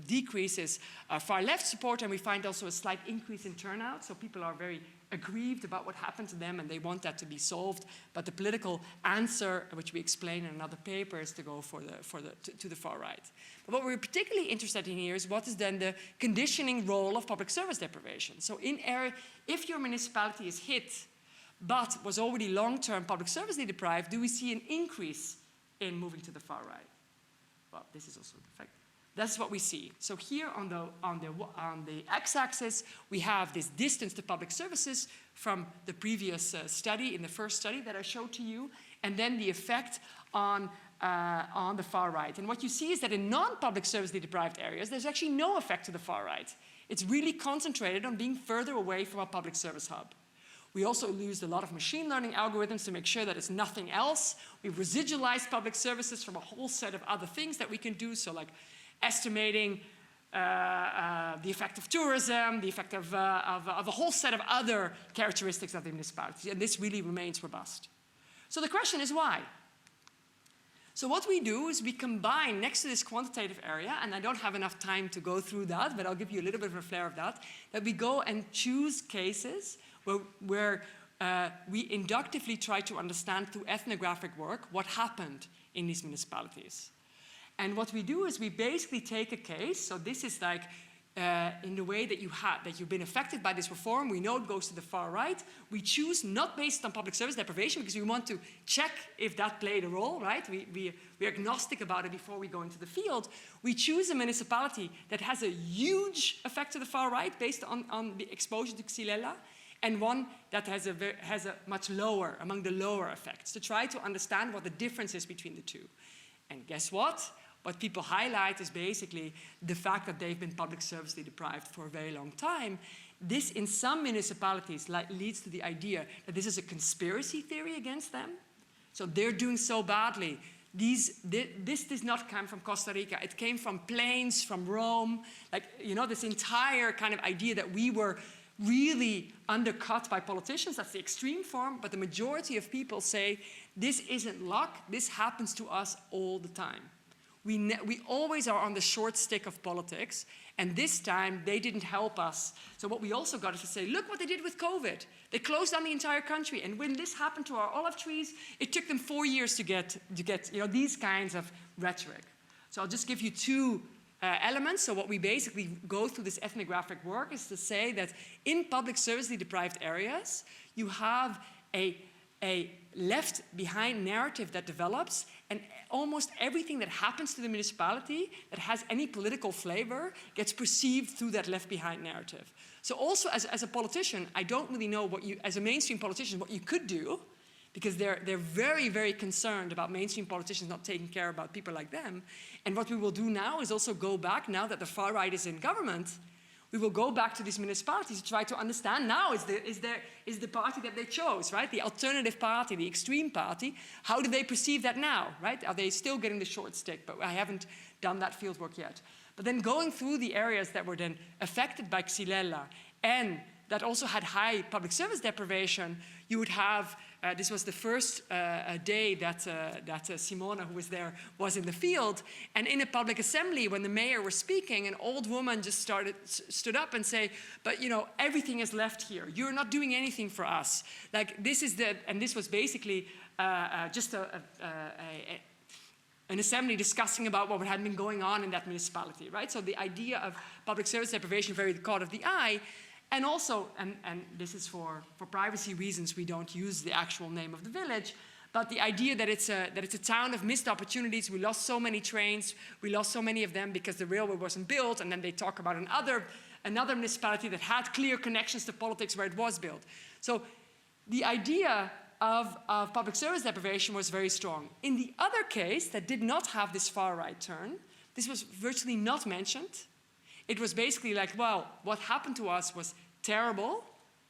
decreases far left support, and we find also a slight increase in turnout. So people are very aggrieved about what happened to them, and they want that to be solved. But the political answer, which we explain in another paper, is to go to the far right. But what we're particularly interested in here is what is then the conditioning role of public service deprivation. So if your municipality is hit, but was already long-term public service deprived, do we see an increase in moving to the far right? Well, this is also the fact. That's what we see. So here on the x-axis, we have this distance to public services from the previous study, in the first study that I showed to you, and then the effect on the far right. And what you see is that in non-public service deprived areas, there's actually no effect to the far right. It's really concentrated on being further away from a public service hub. We also used a lot of machine learning algorithms to make sure that it's nothing else. We residualized public services from a whole set of other things that we can do, so like estimating the effect of tourism, the effect of a whole set of other characteristics of the municipality, and this really remains robust. So the question is why? So what we do is we combine, next to this quantitative area, and I don't have enough time to go through that, but I'll give you a little bit of a flair of that we go and choose cases where we inductively try to understand through ethnographic work what happened in these municipalities. And what we do is we basically take a case, so this is like in the way that you've been affected by this reform, we know it goes to the far right. We choose not based on public service deprivation because we want to check if that played a role, right? We're agnostic about it before we go into the field. We choose a municipality that has a huge effect to the far right based on the exposure to Xylella, and one that has a much lower, among the lower effects, to try to understand what the difference is between the two. And guess what? What people highlight is basically the fact that they've been public service deprived for a very long time. This, in some municipalities, leads to the idea that this is a conspiracy theory against them. So they're doing so badly. This does not come from Costa Rica. It came from planes, from Rome. Like, you know, this entire kind of idea that we were really undercut by politicians. That's the extreme form. But the majority of people say, this isn't luck. This happens to us all the time. We always are on the short stick of politics, and this time they didn't help us. So what we also got is to say, look what they did with COVID. They closed down the entire country, and when this happened to our olive trees, it took them 4 years to get you know, these kinds of rhetoric. So I'll just give you two elements. So what we basically go through this ethnographic work is to say that in public service deprived areas, you have a left behind narrative that develops, and almost everything that happens to the municipality that has any political flavor gets perceived through that left behind narrative. So also as a politician, I don't really know what you, as a mainstream politician, what you could do, because they're very, very concerned about mainstream politicians not taking care about people like them. And what we will do now is also go back, now that the far right is in government, we will go back to these municipalities to try to understand now is the party that they chose, right? The alternative party, the extreme party, how do they perceive that now, right? Are they still getting the short stick? But I haven't done that fieldwork yet. But then going through the areas that were then affected by Xylella and that also had high public service deprivation, you would have, this was the first day that Simona, who was there, was in the field. And in a public assembly, when the mayor was speaking, an old woman just stood up and say, but you know, everything is left here. You're not doing anything for us. Like this is and this was basically just an assembly discussing about what had been going on in that municipality, right? So the idea of public service deprivation very caught of the eye. And also, and this is for privacy reasons, we don't use the actual name of the village, but the idea that it's a town of missed opportunities. We lost so many trains, we lost so many of them because the railway wasn't built, and then they talk about another municipality that had clear connections to politics where it was built. So the idea of public service deprivation was very strong. In the other case that did not have this far-right turn, this was virtually not mentioned. It was basically like, well, what happened to us was terrible,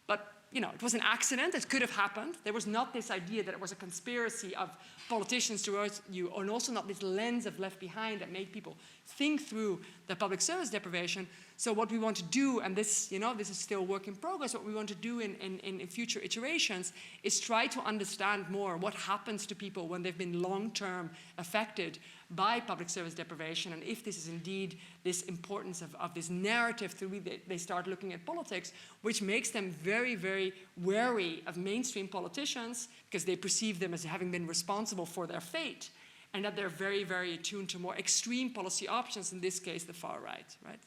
but you know, it was an accident. It could have happened. There was not this idea that it was a conspiracy of politicians towards you, and also not this lens of left behind that made people think through the public service deprivation. So what we want to do, and this, you know, this is still work in progress, what we want to do in future iterations is try to understand more what happens to people when they've been long-term affected by public service deprivation, and if this is indeed this importance of this narrative through they start looking at politics, which makes them very, very wary of mainstream politicians because they perceive them as having been responsible for their fate, and that they're very, very attuned to more extreme policy options, in this case, the far right, right?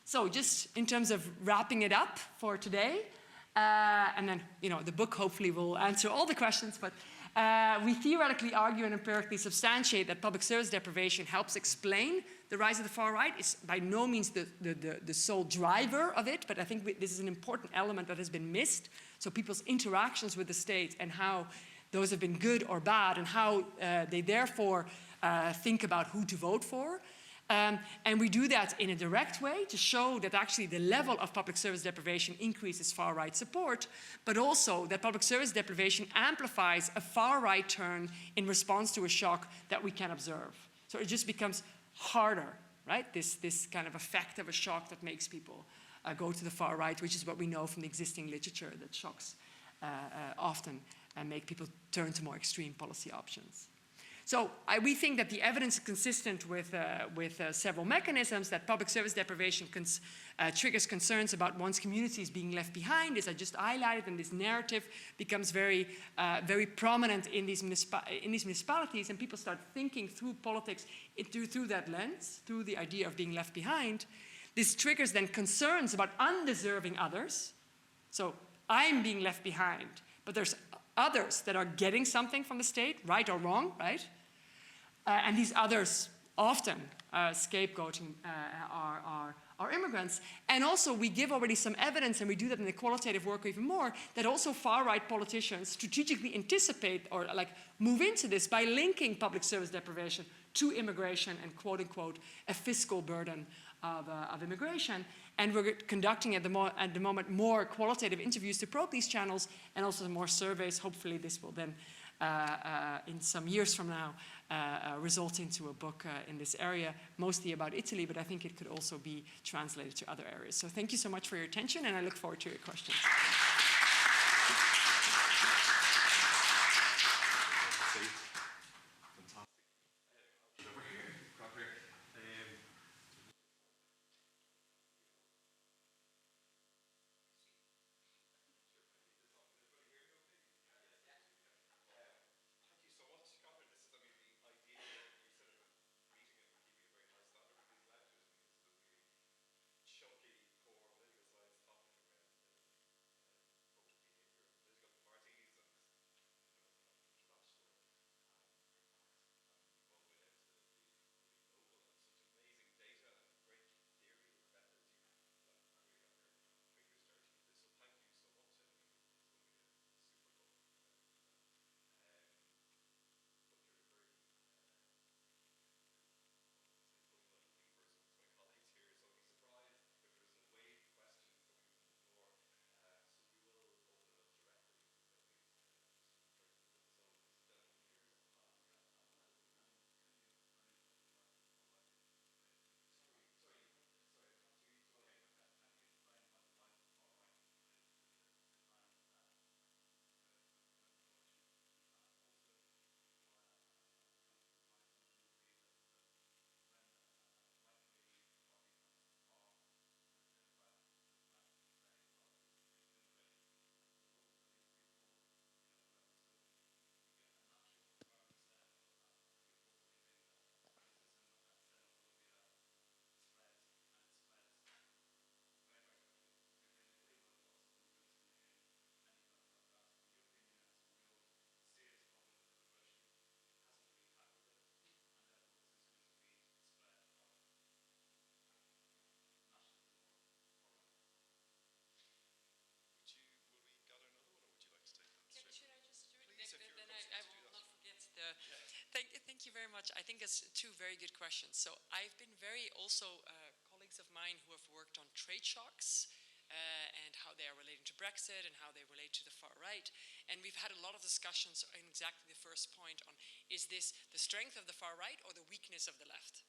So just in terms of wrapping it up for today, and then, you know, the book hopefully will answer all the questions, but we theoretically argue and empirically substantiate that public service deprivation helps explain the rise of the far right. It's by no means the sole driver of it, but I think this is an important element that has been missed. So people's interactions with the state and how those have been good or bad, and how they therefore think about who to vote for. And we do that in a direct way to show that actually the level of public service deprivation increases far-right support, but also that public service deprivation amplifies a far-right turn in response to a shock that we can observe. So it just becomes harder, right? This kind of effect of a shock that makes people go to the far right, which is what we know from the existing literature, that shocks often make people turn to more extreme policy options. So we think that the evidence is consistent with several mechanisms, that public service deprivation triggers concerns about one's communities being left behind, as I just highlighted, and this narrative becomes very, very prominent in these municipalities, and people start thinking through politics through that lens, through the idea of being left behind. This triggers then concerns about undeserving others. So I'm being left behind, but there's others that are getting something from the state, right or wrong, right? And these others often scapegoating are immigrants. And also we give already some evidence, and we do that in the qualitative work even more, that also far-right politicians strategically anticipate or like move into this by linking public service deprivation to immigration and quote-unquote a fiscal burden of immigration. And we're conducting at the moment more qualitative interviews to probe these channels, and also more surveys. Hopefully this will then, in some years from now, result into a book in this area, mostly about Italy, but I think it could also be translated to other areas. So thank you so much for your attention, and I look forward to your questions. much. I think it's two very good questions. So I've been very also colleagues of mine who have worked on trade shocks and how they are relating to Brexit and how they relate to the far right. And we've had a lot of discussions on exactly the first point on, is this the strength of the far right or the weakness of the left?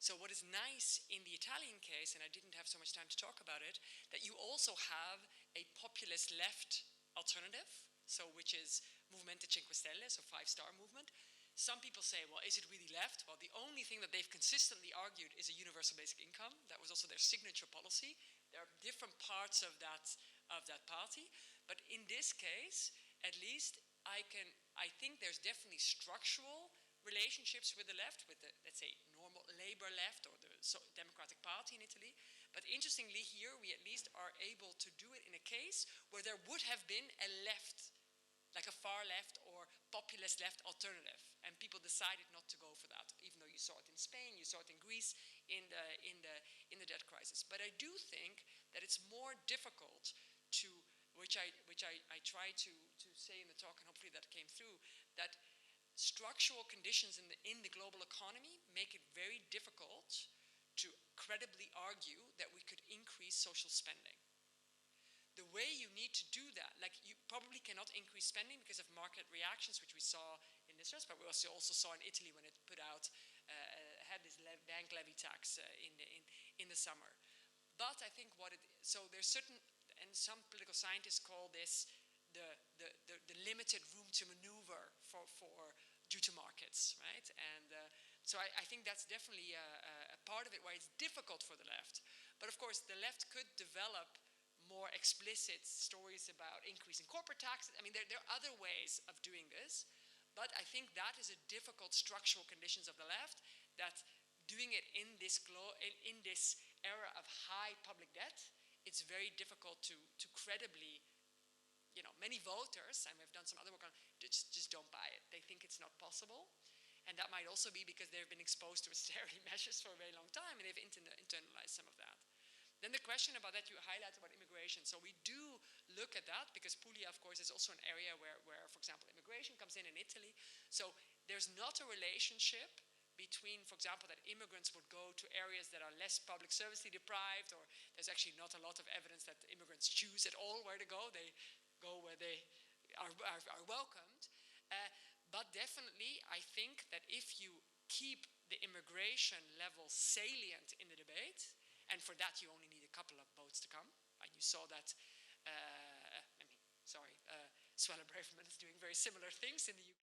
So what is nice in the Italian case, and I didn't have so much time to talk about it, that you also have a populist left alternative, so which is Movimento 5 Stelle, so five-star movement. Some people say, well, is it really left? Well, the only thing that they've consistently argued is a universal basic income. That was also their signature policy. There are different parts of that party. But in this case, at least, I think there's definitely structural relationships with the left, with the, let's say, normal labor left or the Democratic Party in Italy. But interestingly, here we at least are able to do it in a case where there would have been a left, like a far left or populist left alternative, and people decided not to go for that, even though you saw it in Spain, you saw it in Greece in the debt crisis. But I do think that it's more difficult to, which I try to say in the talk, and hopefully that came through, that structural conditions in the global economy make it very difficult to credibly argue that we could increase social spending. The way you need to do that, like you probably cannot increase spending because of market reactions, which we saw in this stress, but we also saw in Italy when it put out, had this bank levy tax in the summer. But I think so there's certain, and some political scientists call this the limited room to maneuver due to markets, right? And so I think that's definitely a part of it why it's difficult for the left. But of course, the left could develop more explicit stories about increasing corporate taxes. I mean, there are other ways of doing this, but I think that is a difficult structural conditions of the left, that doing it in this era of high public debt, it's very difficult to credibly, many voters, and we've done some other work on, just don't buy it. They think it's not possible. And that might also be because they've been exposed to austerity measures for a very long time and they've internalized some of that. Then the question about that you highlight about immigration. So we do look at that because Puglia, of course, is also an area where, for example, immigration comes in Italy. So there's not a relationship between, for example, that immigrants would go to areas that are less public servicely deprived, or there's actually not a lot of evidence that immigrants choose at all where to go. They go where they are welcomed. But definitely, I think that if you keep the immigration level salient in the debate, and for that you only need a couple of votes to come, and you saw that, Suella Braverman is doing very similar things in the UK.